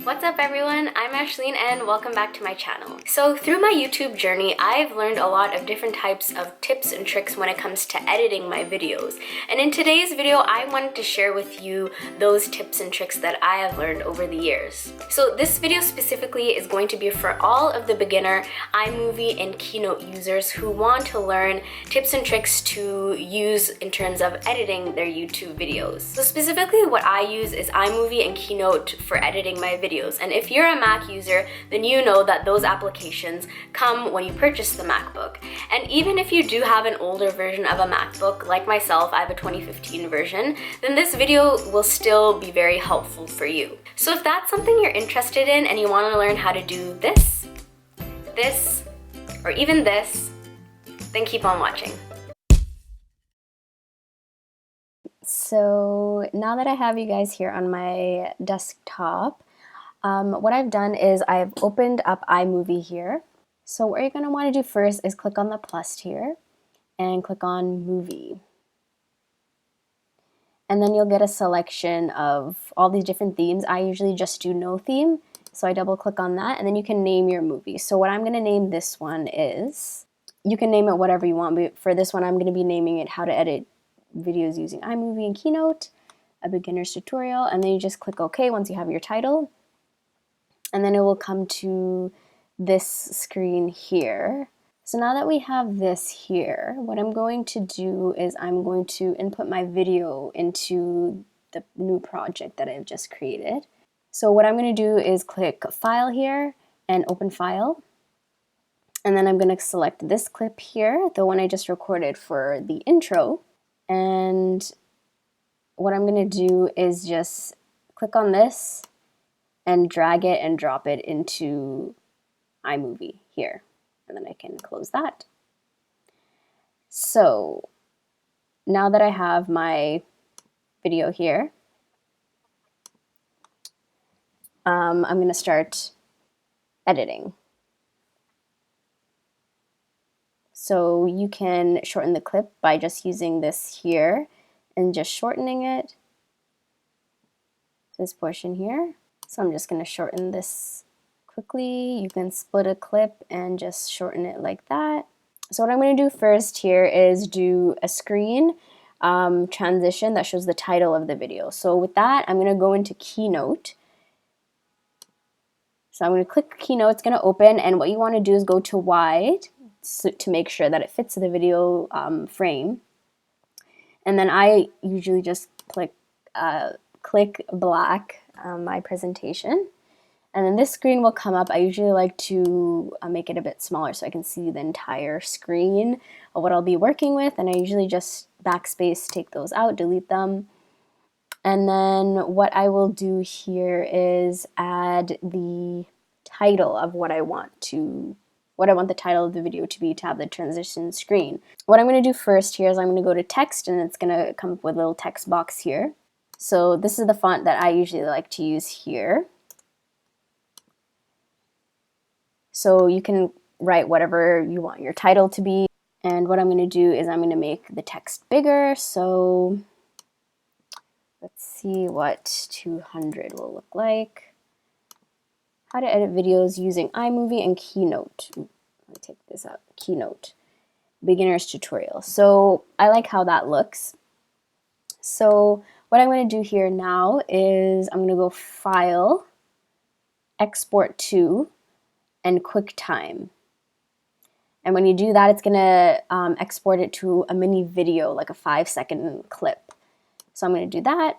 What's up everyone, I'm Ashleen and welcome back to my channel. So through my YouTube journey, I've learned a lot of different types of tips and tricks when it comes to editing my videos. And in today's video, I wanted to share with you those tips and tricks that I have learned over the years. So this video specifically is going to be for all of the beginner iMovie and Keynote users who want to learn tips and tricks to use in terms of editing their YouTube videos. So specifically what I use is iMovie and Keynote for editing my videos. And if you're a Mac user, then you know that those applications come when you purchase the MacBook. And even if you do have an older version of a MacBook, like myself, I have a 2015 version, then this video will still be very helpful for you. So if that's something you're interested in and you want to learn how to do this, or even this, then keep on watching. So now that I have you guys here on my desktop, what I've done is I've opened up iMovie here. So what you're going to want to do first is click on the plus here and click on Movie. And then you'll get a selection of all these different themes. I usually just do no theme, so I double click on that and then you can name your movie. So what I'm going to name this one is, you can name it whatever you want, but for this one I'm going to be naming it How to Edit Videos Using iMovie and Keynote, a beginner's tutorial, and then you just click OK once you have your title. And then it will come to this screen here. So now that we have this here, what I'm going to do is I'm going to input my video into the new project that I've just created. So what I'm going to do is click File here and Open File. And then I'm going to select this clip here, the one I just recorded for the intro. And what I'm going to do is just click on this and drag it and drop it into iMovie here. And then I can close that. So now that I have my video here, I'm going to start editing. So you can shorten the clip by just using this here and just shortening it, this portion here. So I'm just going to shorten this quickly. You can split a clip and just shorten it like that. So what I'm going to do first here is do a screen transition that shows the title of the video. So with that, I'm going to go into Keynote. So I'm going to click Keynote, it's going to open, and what you want to do is go to wide to make sure that it fits the video frame. And then I usually just click black my presentation, and then this screen will come up. I usually like to make it a bit smaller so I can see the entire screen of what I'll be working with, and I usually just backspace, take those out, delete them. And then what I will do here is add the title of what I want the title of the video to be, to have the transition screen. What I'm going to do first here is I'm going to go to text, and it's going to come up with a little text box here. So this is the font that I usually like to use here. So you can write whatever you want your title to be. And what I'm going to do is I'm going to make the text bigger. So let's see what 200 will look like. How to edit videos using iMovie and Keynote. Let me take this out. Keynote. Beginner's tutorial. So I like how that looks. So what I'm going to do here now is I'm going to go File, Export to, and QuickTime. And when you do that, it's going to export it to a mini video, like a 5-second clip. So I'm going to do that.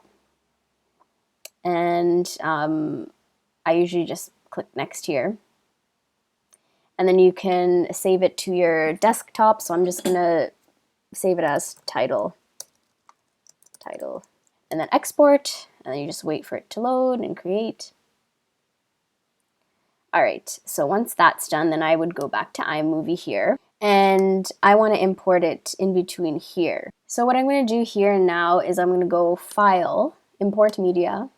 And I usually just click Next here. And then you can save it to your desktop. So I'm just going to save it as title. And then export, and then you just wait for it to load and create. All right, so once that's done, then I would go back to iMovie here, and I want to import it in between here. So what I'm going to do here now is I'm going to go File, Import Media,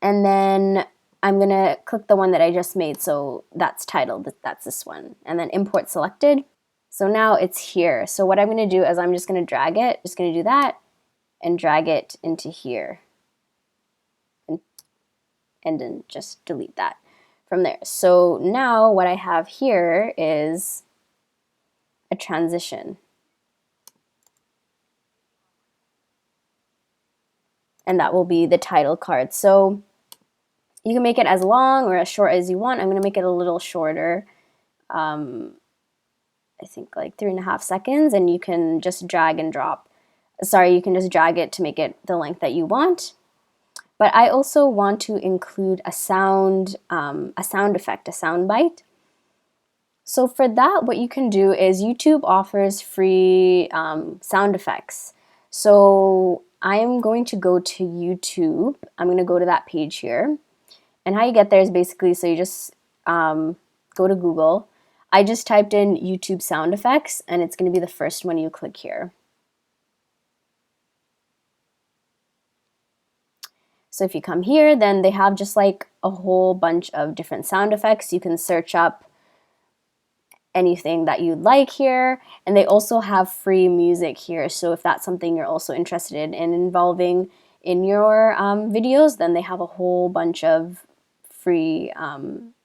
and then I'm going to click the one that I just made, so that's titled, that's this one, and then Import Selected. So now it's here. So what I'm going to do is I'm just going to drag it, just going to do that, and drag it into here. and then just delete that from there. So now what I have here is a transition. And that will be the title card. So you can make it as long or as short as you want. I'm going to make it a little shorter. I think like 3.5 seconds, and you can just drag and drop. Sorry, you can just drag it to make it the length that you want. But I also want to include a sound effect, a sound bite. So for that, what you can do is YouTube offers free sound effects. So I'm going to go to YouTube. I'm going to go to that page here. And how you get there is basically, so you just go to Google. I just typed in YouTube sound effects, and it's going to be the first one you click here. So if you come here, then they have just like a whole bunch of different sound effects. You can search up anything that you'd like here, and they also have free music here. So if that's something you're also interested in involving in your videos, then they have a whole bunch of free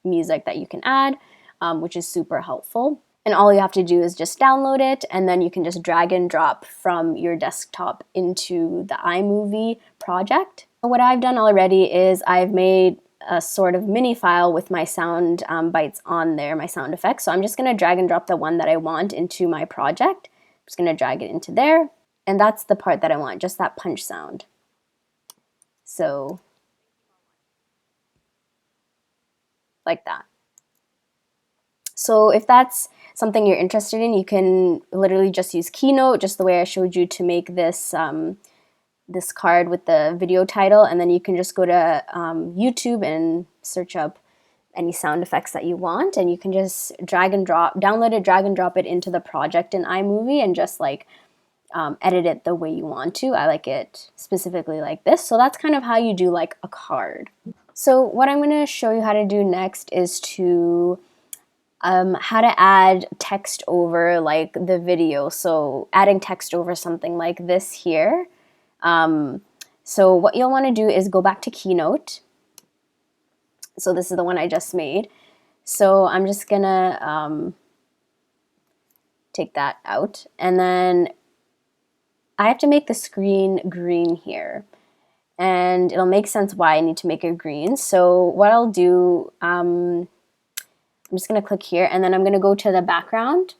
music that you can add, which is super helpful. And all you have to do is just download it, and then you can just drag and drop from your desktop into the iMovie project. What I've done already is I've made a sort of mini file with my sound bites on there, my sound effects. So I'm just going to drag and drop the one that I want into my project. I'm just going to drag it into there. And that's the part that I want, just that punch sound. So like that. So if that's something you're interested in, you can literally just use Keynote, just the way I showed you, to make this this card with the video title, and then you can just go to YouTube and search up any sound effects that you want, and you can just drag and drop, download it, drag and drop it into the project in iMovie, and just like edit it the way you want to. I like it specifically like this. So that's kind of how you do like a card. So what I'm going to show you how to do next is to how to add text over like the video. So adding text over something like this here. So what you'll want to do is go back to Keynote. So this is the one I just made. So I'm just gonna take that out, and then I have to make the screen green here, and it'll make sense why I need to make it green. So what I'll do, I'm just gonna click here, and then I'm gonna go to the background,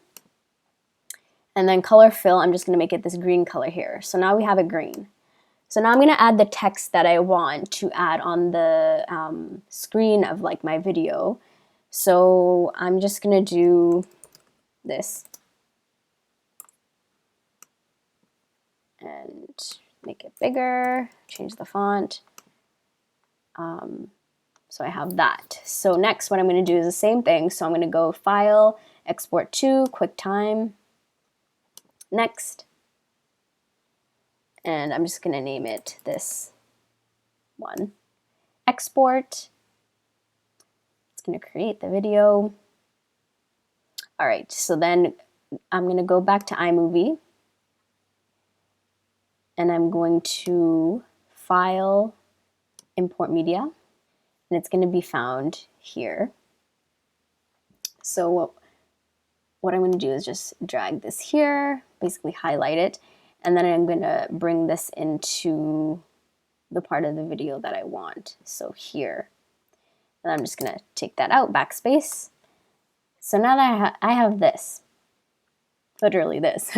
and then color fill, I'm just gonna make it this green color here. So now we have it green. So now I'm going to add the text that I want to add on the screen of like my video. So I'm just going to do this and make it bigger, change the font. So I have that. So next what I'm going to do is the same thing. So I'm going to go File, Export to, QuickTime, Next. And I'm just going to name it this one. Export. It's going to create the video. All right, so then I'm going to go back to iMovie. And I'm going to File, Import Media. And it's going to be found here. So what I'm going to do is just drag this here, basically highlight it. And then I'm going to bring this into the part of the video that I want. So here. And I'm just going to take that out, backspace. So now that I have this, literally this.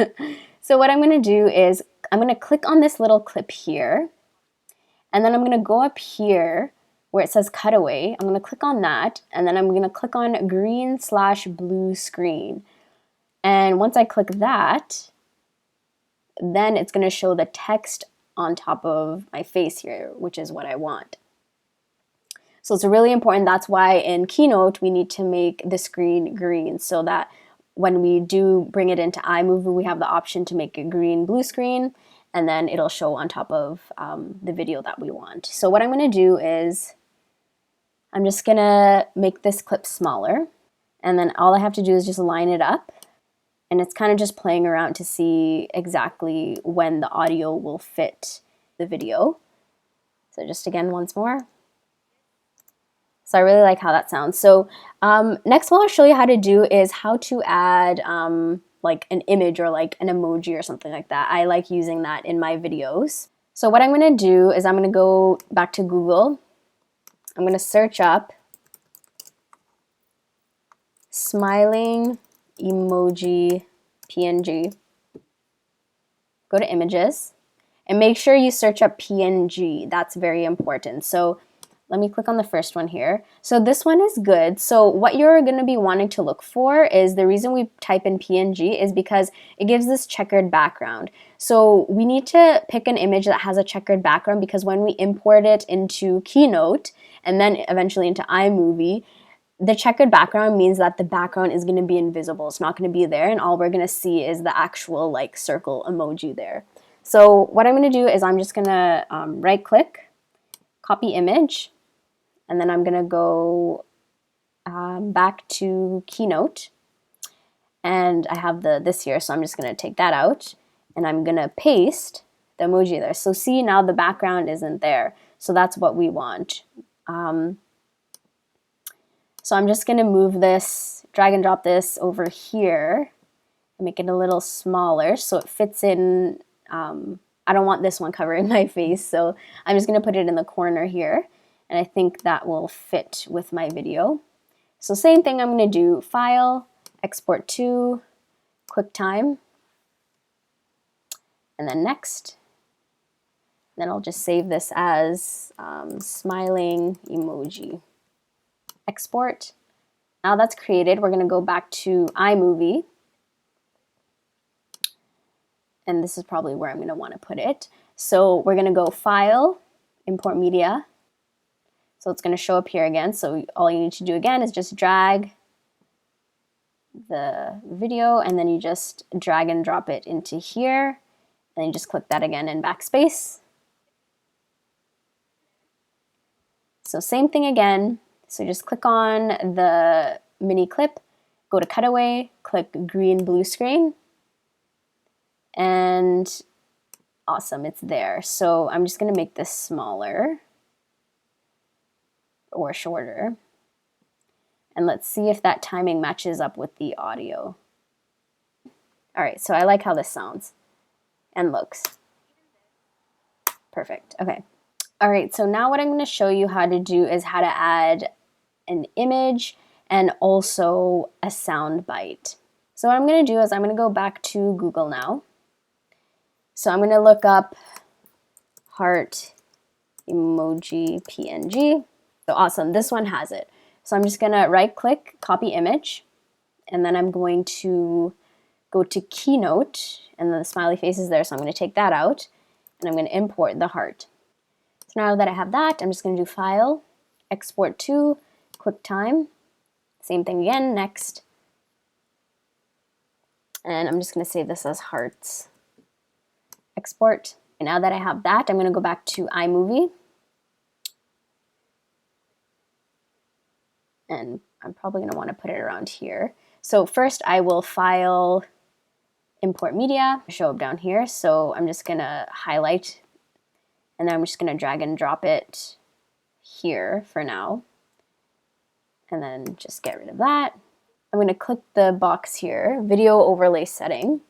So what I'm going to do is I'm going to click on this little clip here. And then I'm going to go up here where it says cutaway. I'm going to click on that. And then I'm going to click on green/blue screen. And once I click that, then it's going to show the text on top of my face here, which is what I want. So it's really important. That's why in Keynote, we need to make the screen green so that when we do bring it into iMovie, we have the option to make it green, blue screen, and then it'll show on top of the video that we want. So what I'm going to do is I'm just going to make this clip smaller, and then all I have to do is just line it up. And it's kind of just playing around to see exactly when the audio will fit the video. So just again, once more. So I really like how that sounds. So next what I'll show you how to do is how to add like an image or like an emoji or something like that. I like using that in my videos. So what I'm going to do is I'm going to go back to Google. I'm going to search up smiling emoji PNG. Go to images and make sure you search up PNG. That's very important. So let me click on the first one here. So this one is good. So what you're going to be wanting to look for is, the reason we type in PNG is because it gives this checkered background. So we need to pick an image that has a checkered background, because when we import it into Keynote and then eventually into iMovie, the checkered background means that the background is going to be invisible. It's not going to be there, and all we're going to see is the actual like circle emoji there. So what I'm going to do is I'm just going to right click, copy image, and then I'm going to go back to Keynote, and I have this here, so I'm just going to take that out, and I'm going to paste the emoji there. So see, now the background isn't there, so that's what we want. So I'm just going to move this, drag and drop this over here, and make it a little smaller so it fits in. I don't want this one covering my face, so I'm just going to put it in the corner here. And I think that will fit with my video. So same thing, I'm going to do File, Export to, QuickTime, and then Next. Then I'll just save this as smiling emoji. Export. Now that's created, we're going to go back to iMovie. And this is probably where I'm going to want to put it. So we're going to go File, Import Media. So it's going to show up here again. So all you need to do again is just drag the video, and then you just drag and drop it into here. And then you just click that again in backspace. So same thing again. So just click on the mini clip, go to cutaway, click green blue screen, and awesome, it's there. So I'm just going to make this smaller or shorter. And let's see if that timing matches up with the audio. All right, so I like how this sounds and looks. Perfect, okay. All right, so now what I'm going to show you how to do is how to add an image and also a sound bite. So what I'm going to do is I'm going to go back to Google now. So I'm going to look up heart emoji PNG. So awesome, this one has it. So I'm just going to right click, copy image, and then I'm going to go to Keynote, and then the smiley face is there, so I'm going to take that out, and I'm going to import the heart. So now that I have that, I'm just going to do File, Export to, QuickTime, same thing again, Next, and I'm just going to save this as hearts. Export. And now that I have that, I'm going to go back to iMovie, and I'm probably going to want to put it around here. So first I will File, Import Media, show up down here. So I'm just going to highlight, and then I'm just going to drag and drop it here for now. And then just get rid of that. I'm going to click the box here, Video Overlay Setting.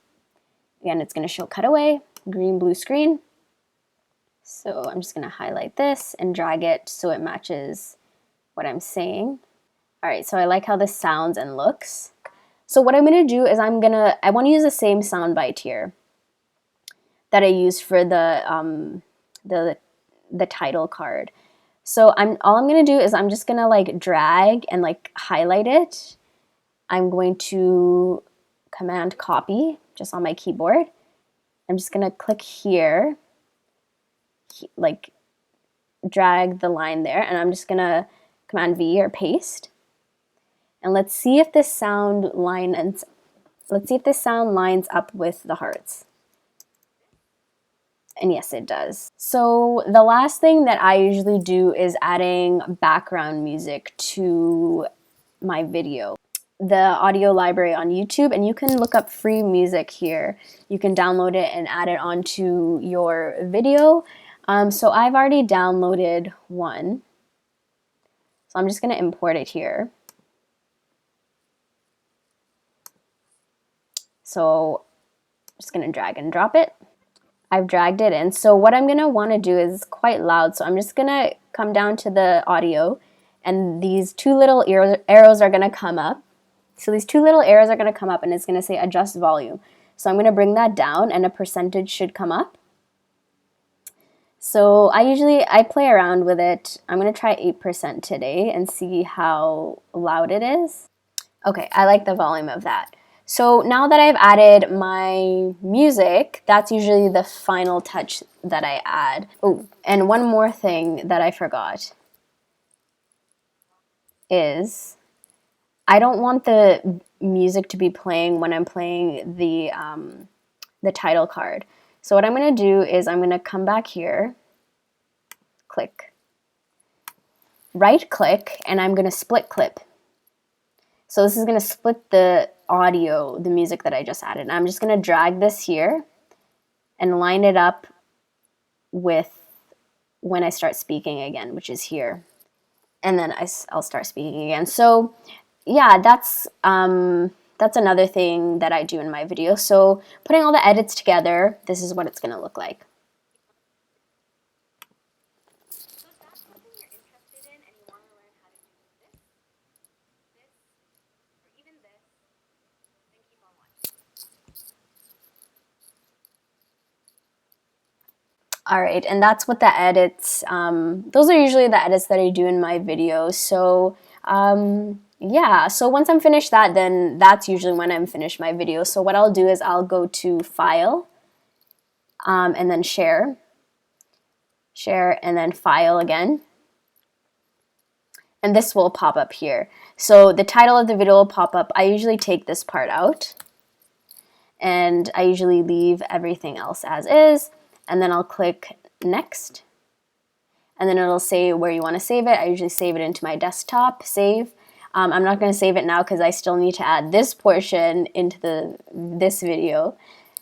Again, it's going to show cutaway, green blue screen. So I'm just going to highlight this and drag it so it matches what I'm saying. All right, so I like how this sounds and looks. So what I'm going to do is I want to use the same soundbite here that I used for the title card. So all I'm going to do is I'm just going to like drag and like highlight it. I'm going to Command copy just on my keyboard. I'm just going to click here, like drag the line there, and I'm just going to Command V or paste. And let's see if this sound lines up with the hearts. And yes, it does. So the last thing that I usually do is adding background music to my video. The audio library on YouTube, and you can look up free music here. You can download it and add it onto your video. So I've already downloaded one. So I'm just going to import it here. So I'm just going to drag and drop it. I've dragged it in. So what I'm going to want to do is quite loud. So I'm just going to come down to the audio, and these two little arrows are going to come up. So these two little arrows are going to come up, and it's going to say adjust volume. So I'm going to bring that down, and a percentage should come up. So I play around with it. I'm going to try 8% today and see how loud it is. Okay, I like the volume of that. So now that I've added my music, that's usually the final touch that I add. Oh, and one more thing that I forgot is I don't want the music to be playing when I'm playing the title card. So what I'm going to do is I'm going to come back here, click, right click, and I'm going to split clip. So this is going to split the audio, the music that I just added. And I'm just going to drag this here and line it up with when I start speaking again, which is here. And then I'll start speaking again. So yeah, that's another thing that I do in my video. So putting all the edits together, this is what it's going to look like. All right, and that's what the edits, those are usually the edits that I do in my videos. So yeah, so once I'm finished that, then that's usually when I'm finished my video. So what I'll do is I'll go to File, and then Share, and then File again. And this will pop up here. So the title of the video will pop up. I usually take this part out, and I usually leave everything else as is. And then I'll click Next, and then it'll say where you want to save it. I usually save it into my desktop, save. I'm not going to save it now because I still need to add this portion into this video.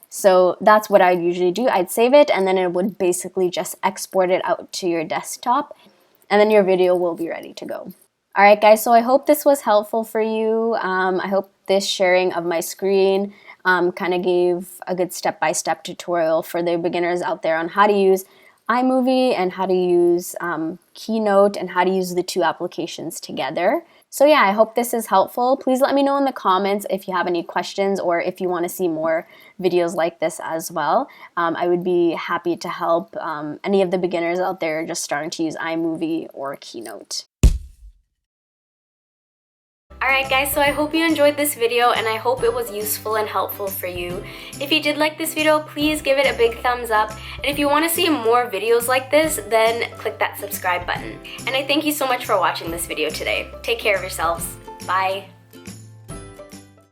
So that's what I usually do. I'd save it, and then it would basically just export it out to your desktop, and then your video will be ready to go. All right, guys, so I hope this was helpful for you. I hope this sharing of my screen kind of gave a good step-by-step tutorial for the beginners out there on how to use iMovie and how to use Keynote and how to use the two applications together. So yeah, I hope this is helpful. Please let me know in the comments if you have any questions or if you want to see more videos like this as well. I would be happy to help any of the beginners out there just starting to use iMovie or Keynote. Alright guys, so I hope you enjoyed this video and I hope it was useful and helpful for you. If you did like this video, please give it a big thumbs up. And if you want to see more videos like this, then click that subscribe button. And I thank you so much for watching this video today. Take care of yourselves. Bye.